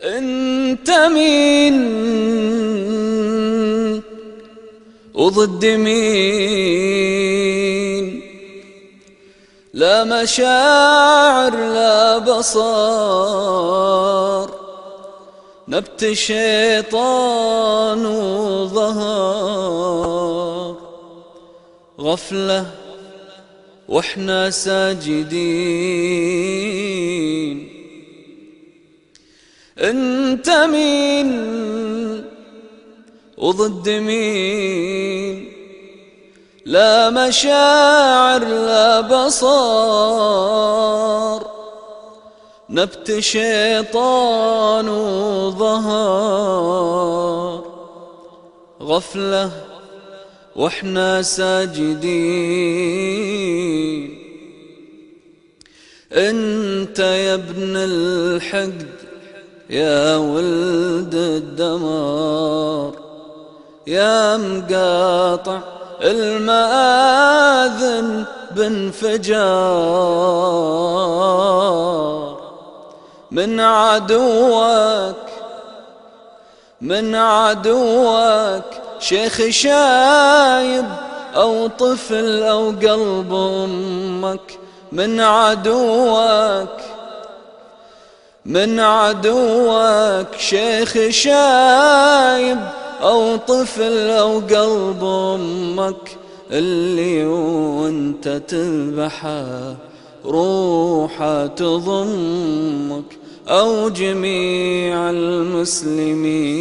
انت مين وضد مين؟ لا مشاعر لا بصر، نبت شيطان وظهر، غفلة واحنا ساجدين. انت مين وضد مين؟ لا مشاعر لا بصر، نبت شيطان وظهر، غفلة واحنا ساجدين. انت يا ابن الحقد يا ولد الدمار، يا مقاطع المآذن بانفجار، من عدوك شيخ شايب أو طفل أو قلب أمك، من عدوك شيخ شايب أو طفل أو قلب أمك، اللي وانت تذبحه روحه تضمك، أو جميع المسلمين.